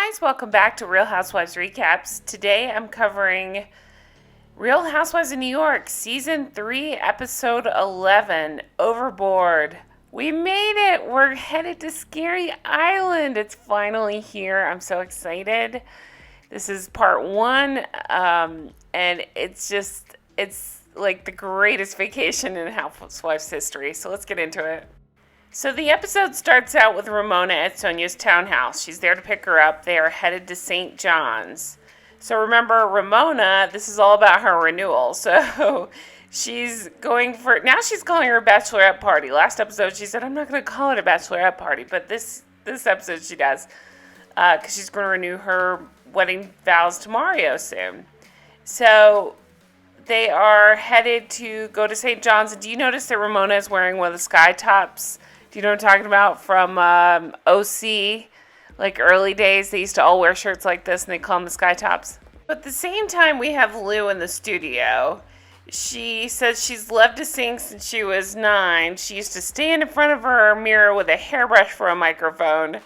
guys, welcome back to Real Housewives Recaps. Today I'm covering Real Housewives of New York, Season 3, Episode 11, Overboard. We made it! We're headed to Scary Island. It's finally here. I'm so excited. This is part 1, and it's like the greatest vacation in Housewives history. So let's get into it. So the episode starts out with Ramona at Sonja's townhouse. She's there to pick her up. They are headed to St. John's. So remember, Ramona, this is all about her renewal. So she's going for, now she's calling her a bachelorette party. Last episode she said, I'm not going to call it a bachelorette party. But this episode she does. Because she's going to renew her wedding vows to Mario soon. So they are headed to go to St. John's. And do you notice that Ramona is wearing one of the sky tops? Do you know what I'm talking about from OC? Like early days, they used to all wear shirts like this and they call them the sky tops. But at the same time, we have Lou in the studio. She says she's loved to sing since she was 9. She used to stand in front of her mirror with a hairbrush for a microphone.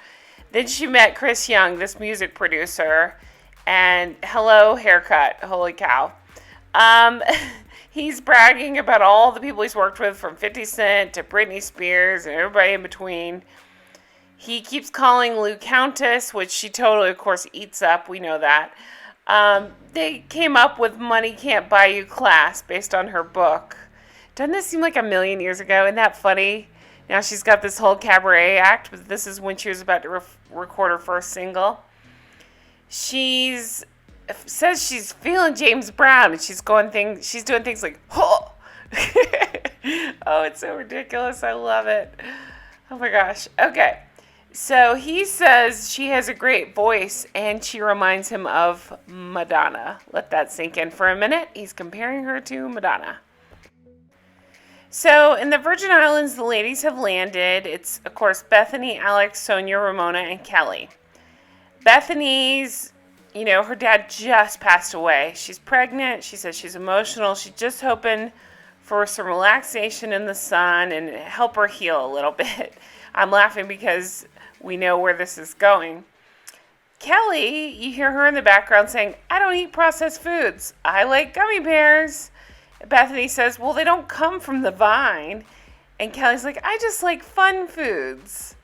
Then she met Chris Young, this music producer, and hello, haircut. Holy cow. He's bragging about all the people he's worked with, from 50 Cent to Britney Spears and everybody in between. He keeps calling Lou Countess, which she totally, of course, eats up. We know that. They came up with Money Can't Buy You Class based on her book. Doesn't this seem like a million years ago? Isn't that funny? Now she's got this whole cabaret act, but this is when she was about to record her first single. Says she's feeling James Brown, and she's doing things like, oh, oh, it's so ridiculous. I love it. Oh my gosh. Okay. So he says she has a great voice, and she reminds him of Madonna. Let that sink in for a minute. He's comparing her to Madonna. So in the Virgin Islands, the ladies have landed. It's, of course, Bethenny, Alex, Sonja, Ramona, and Kelly. Bethenny's, her dad just passed away. She's pregnant. She says she's emotional. She's just hoping for some relaxation in the sun and help her heal a little bit. I'm laughing because we know where this is going. Kelly, you hear her in the background saying, I don't eat processed foods. I like gummy bears. Bethenny says, well, they don't come from the vine. And Kelly's like, I just like fun foods.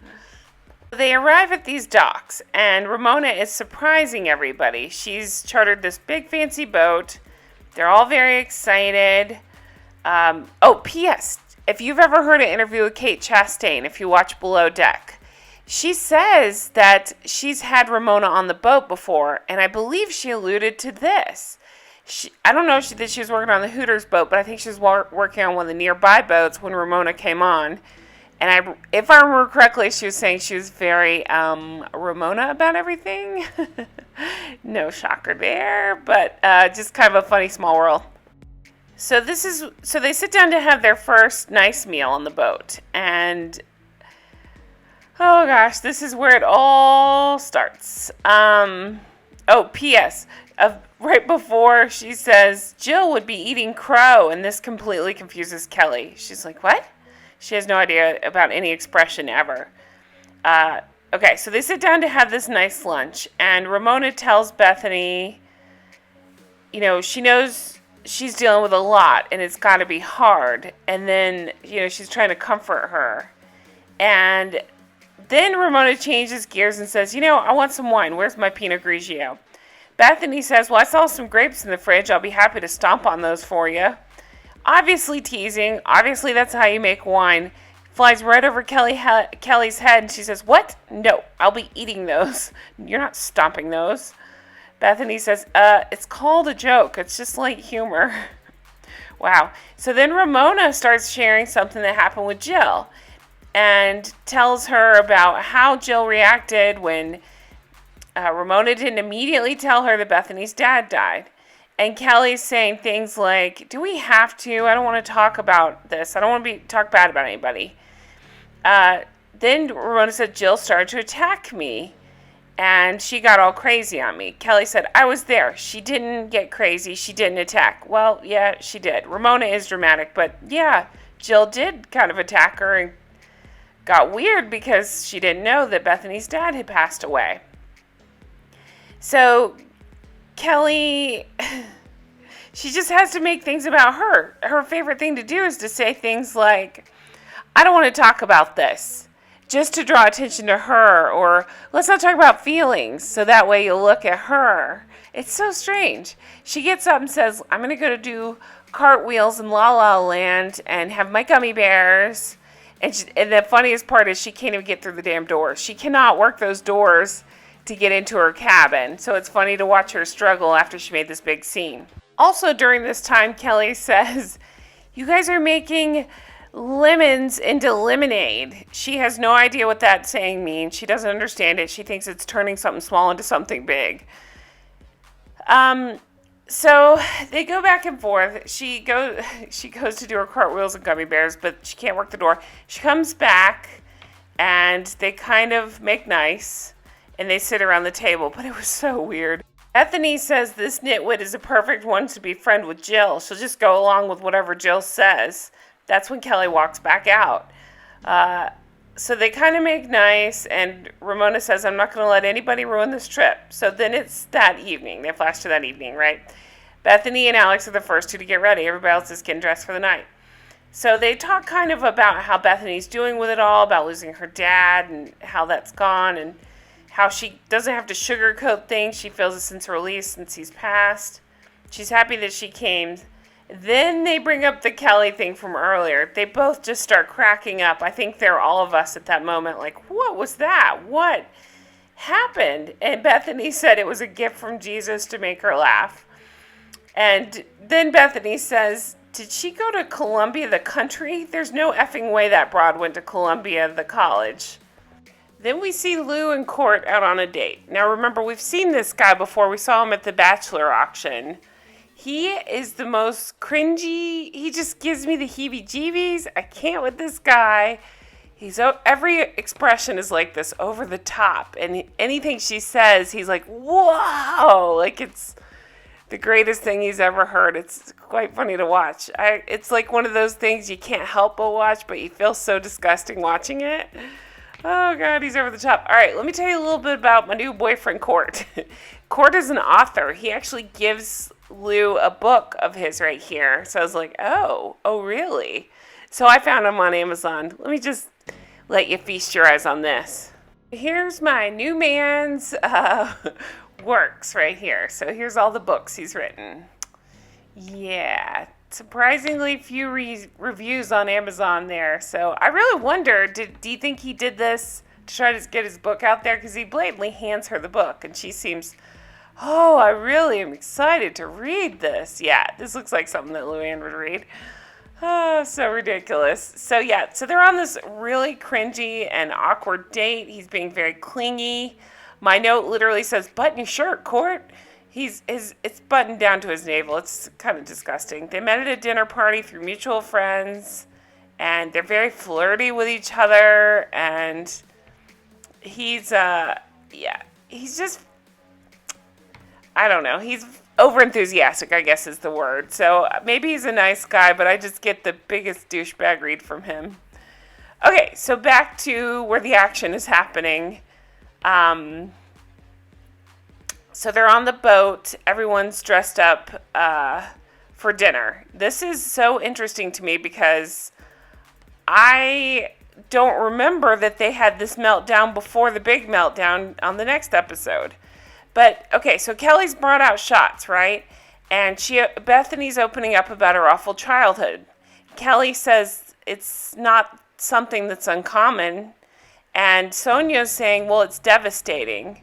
They arrive at these docks, and Ramona is surprising everybody. She's chartered this big fancy boat. They're all very excited. P.S. If you've ever heard an interview with Kate Chastain, if you watch Below Deck, she says that she's had Ramona on the boat before, and I believe she alluded to this. I don't know if she was working on the Hooters boat, but I think she was working on one of the nearby boats when Ramona came on. And if I remember correctly, she was saying she was very Ramona about everything. No shocker there, but just kind of a funny small world. So they sit down to have their first nice meal on the boat, and oh gosh, this is where it all starts. P.S. Right before she says Jill would be eating crow, and this completely confuses Kelly. She's like, what? She has no idea about any expression ever. Okay, so they sit down to have this nice lunch, and Ramona tells Bethenny, she knows she's dealing with a lot, and it's got to be hard. And then, she's trying to comfort her. And then Ramona changes gears and says, I want some wine. Where's my Pinot Grigio? Bethenny says, well, I saw some grapes in the fridge. I'll be happy to stomp on those for you. Obviously teasing. Obviously that's how you make wine. Flies right over Kelly's head, and she says, what? No, I'll be eating those. You're not stomping those. Bethenny says, it's called a joke. It's just light humor. Wow. So then Ramona starts sharing something that happened with Jill and tells her about how Jill reacted when Ramona didn't immediately tell her that Bethenny's dad died. And Kelly's saying things like, do we have to? I don't want to talk about this. I don't want to talk bad about anybody. Then Ramona said, Jill started to attack me, and she got all crazy on me. Kelly said, I was there. She didn't get crazy. She didn't attack. Well, yeah, she did. Ramona is dramatic, but yeah, Jill did kind of attack her and got weird because she didn't know that Bethenny's dad had passed away. So Kelly, she just has to make things about her. Her favorite thing to do is to say things like, I don't want to talk about this, just to draw attention to her, or let's not talk about feelings, so that way you'll look at her. It's so strange. She gets up and says, I'm going to go to do cartwheels in La La Land and have my gummy bears. And the funniest part is she can't even get through the damn doors. She cannot work those doors to get into her cabin. So it's funny to watch her struggle after she made this big scene. Also during this time, Kelly says, you guys are making lemons into lemonade. She has no idea what that saying means. She doesn't understand it. She thinks it's turning something small into something big. So they go back and forth. She goes to do her cartwheels and gummy bears, but she can't work the door. She comes back, and they kind of make nice, and they sit around the table, but it was so weird. Bethenny says this nitwit is a perfect one to be friend with Jill. She'll just go along with whatever Jill says. That's when Kelly walks back out. So they kind of make nice, and Ramona says, I'm not going to let anybody ruin this trip. So then it's that evening. They flash to that evening, right? Bethenny and Alex are the first two to get ready. Everybody else is getting dressed for the night. So they talk kind of about how Bethenny's doing with it all, about losing her dad and how that's gone, and how she doesn't have to sugarcoat things. She feels a sense of release since he's passed. She's happy that she came. Then they bring up the Kelly thing from earlier. They both just start cracking up. I think they're all of us at that moment like, what was that? What happened? And Bethenny said it was a gift from Jesus to make her laugh. And then Bethenny says, did she go to Columbia, the country? There's no effing way that broad went to Columbia, the college. Then we see Lou and Court out on a date. Now remember, we've seen this guy before. We saw him at the Bachelor auction. He is the most cringy. He just gives me the heebie-jeebies. I can't with this guy. Every expression is like this, over the top. And anything she says, he's like, whoa! Like it's the greatest thing he's ever heard. It's quite funny to watch. It's like one of those things you can't help but watch, but you feel so disgusting watching it. Oh, God, he's over the top. All right, let me tell you a little bit about my new boyfriend, Court. Court is an author. He actually gives Lou a book of his right here. So I was like, oh, really? So I found him on Amazon. Let me just let you feast your eyes on this. Here's my new man's works right here. So here's all the books he's written. Yeah, surprisingly few reviews on Amazon there. So I really wonder, do you think he did this to try to get his book out there? Because he blatantly hands her the book, and she seems, oh, I really am excited to read this. Yeah, this looks like something that Luann would read. Oh, so ridiculous. So yeah, so they're on this really cringy and awkward date. He's being very clingy. My note literally says, button your shirt, Court. It's buttoned down to his navel. It's kind of disgusting. They met at a dinner party through mutual friends, and they're very flirty with each other, and he's just, I don't know, he's over-enthusiastic, I guess is the word. So maybe he's a nice guy, but I just get the biggest douchebag read from him. Okay, so back to where the action is happening. So they're on the boat. Everyone's dressed up for dinner. This is so interesting to me because I don't remember that they had this meltdown before the big meltdown on the next episode. But, okay, so Kelly's brought out shots, right? And Bethenny's opening up about her awful childhood. Kelly says it's not something that's uncommon. And Sonja's saying, well, it's devastating.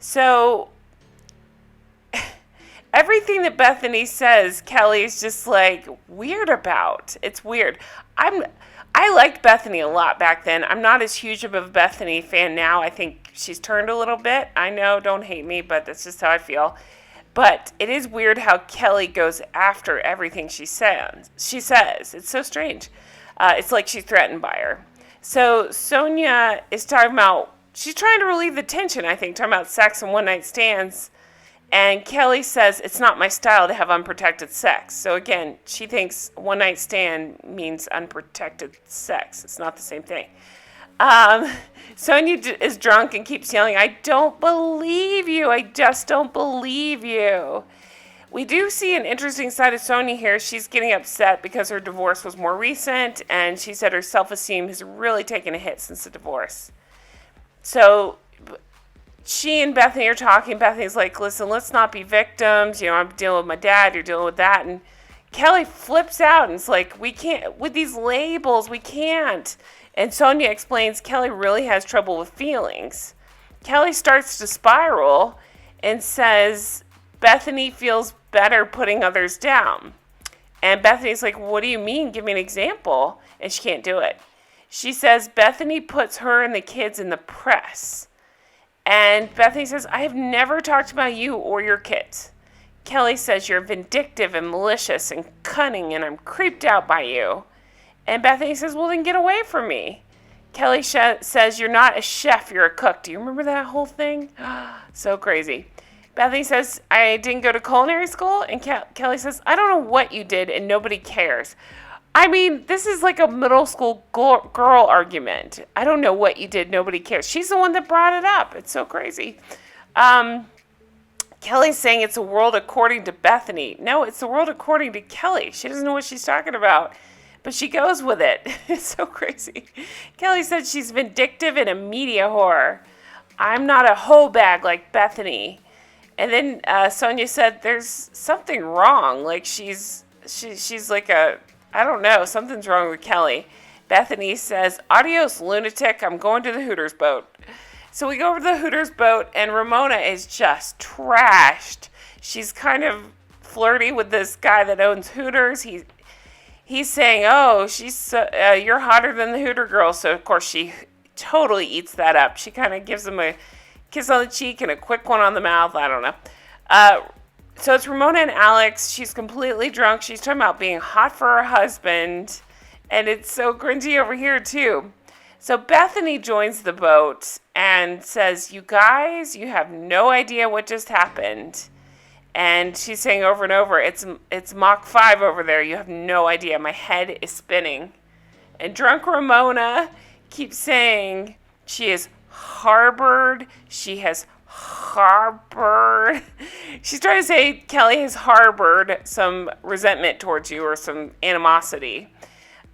So everything that Bethenny says, Kelly's just like weird about. It's weird. I liked Bethenny a lot back then. I'm not as huge of a Bethenny fan now. I think she's turned a little bit. I know, don't hate me, but that's just how I feel. But it is weird how Kelly goes after everything she says. It's so strange. It's like she's threatened by her. So Sonja is talking about, she's trying to relieve the tension, I think, talking about sex and one-night stands. And Kelly says, it's not my style to have unprotected sex. So again, she thinks one-night stand means unprotected sex. It's not the same thing. Um, Sonja is drunk and keeps yelling, I don't believe you. I just don't believe you. We do see an interesting side of Sonja here. She's getting upset because her divorce was more recent, and she said her self-esteem has really taken a hit since the divorce. So she and Bethenny are talking. Bethenny's like, listen, let's not be victims. You know, I'm dealing with my dad. You're dealing with that. And Kelly flips out and it's like, we can't, with these labels, we can't. And Sonja explains Kelly really has trouble with feelings. Kelly starts to spiral and says Bethenny feels better putting others down. And Bethenny's like, what do you mean? Give me an example. And she can't do it. She says Bethenny puts her and the kids in the press. And Bethenny says, I have never talked about you or your kids. Kelly says you're vindictive and malicious and cunning and I'm creeped out by you. And Bethenny says, well, then get away from me. Kelly says you're not a chef, you're a cook. Do you remember that whole thing? So crazy. Bethenny says, I didn't go to culinary school. And Kelly says, I don't know what you did and nobody cares. I mean, this is like a middle school girl argument. I don't know what you did. Nobody cares. She's the one that brought it up. It's so crazy. Kelly's saying it's a world according to Bethenny. No, it's the world according to Kelly. She doesn't know what she's talking about, but she goes with it. It's so crazy. Kelly said she's vindictive and a media whore. I'm not a hoe bag like Bethenny. And then Sonja said there's something wrong. Like she's like a, I don't know, something's wrong with Kelly. Bethenny says, adios, lunatic, I'm going to the Hooters boat. So we go over to the Hooters boat, and Ramona is just trashed. She's kind of flirty with this guy that owns Hooters. He's saying, oh, you're hotter than the Hooter girl. So, of course, she totally eats that up. She kind of gives him a kiss on the cheek and a quick one on the mouth. I don't know. So it's Ramona and Alex. She's completely drunk. She's talking about being hot for her husband. And it's so cringy over here, too. So Bethenny joins the boat and says, you guys, you have no idea what just happened. And she's saying over and over, it's Mach 5 over there. You have no idea. My head is spinning. And drunk Ramona keeps saying she is harbored. She has harbored. She's trying to say Kelly has harbored some resentment towards you or some animosity.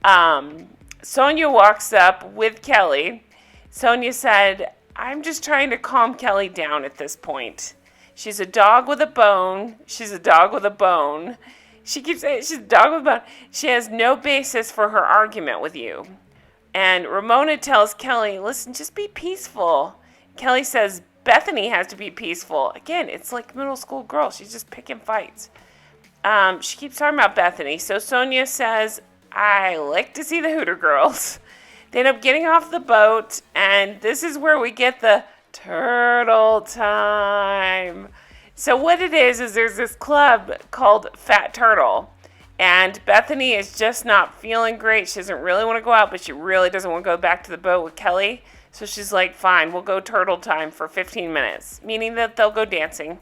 Sonja walks up with Kelly. Sonja said, I'm just trying to calm Kelly down at this point. She's a dog with a bone. She's a dog with a bone. She keeps saying she's a dog with a bone. She has no basis for her argument with you. And Ramona tells Kelly, listen, just be peaceful. Kelly says, Bethenny has to be peaceful. Again, it's like middle school girl. She's just picking fights. She keeps talking about Bethenny. So Sonja says, I like to see the Hooter girls. They end up getting off the boat, and this is where we get the turtle time. So what it is there's this club called Fat Turtle, and Bethenny is just not feeling great. She doesn't really want to go out, but she really doesn't want to go back to the boat with Kelly. So she's like, fine, we'll go turtle time for 15 minutes, meaning that they'll go dancing.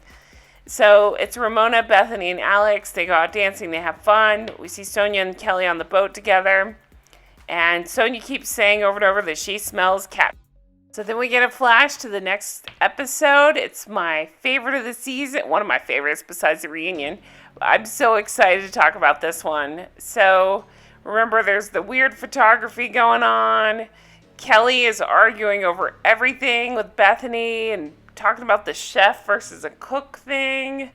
So it's Ramona, Bethenny, and Alex. They go out dancing. They have fun. We see Sonja and Kelly on the boat together. And Sonja keeps saying over and over that she smells cat. So then we get a flash to the next episode. It's my favorite of the season. One of my favorites besides the reunion. I'm so excited to talk about this one. So remember, there's the weird photography going on. Kelly is arguing over everything with Bethenny and talking about the chef versus a cook thing.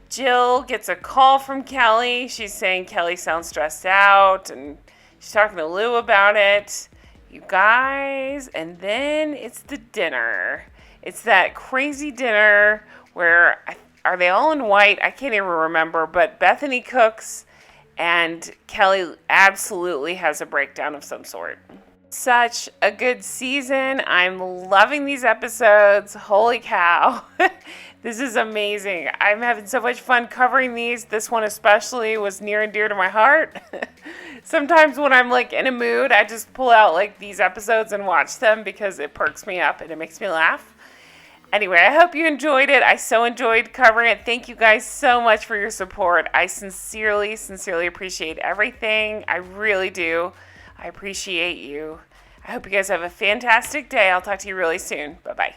Jill gets a call from Kelly. She's saying Kelly sounds stressed out, and she's talking to Lou about it. You guys, and then it's the dinner. It's that crazy dinner where, are they all in white? I can't even remember, but Bethenny cooks, and Kelly absolutely has a breakdown of some sort. Such a good season. I'm loving these episodes. Holy cow. This is amazing. I'm having so much fun covering these. This one especially was near and dear to my heart. Sometimes when I'm like in a mood, I just pull out like these episodes and watch them because it perks me up and it makes me laugh. Anyway, I hope you enjoyed it. I so enjoyed covering it. Thank you guys so much for your support. I sincerely appreciate everything. I really do. I appreciate you. I hope you guys have a fantastic day. I'll talk to you really soon. Bye-bye.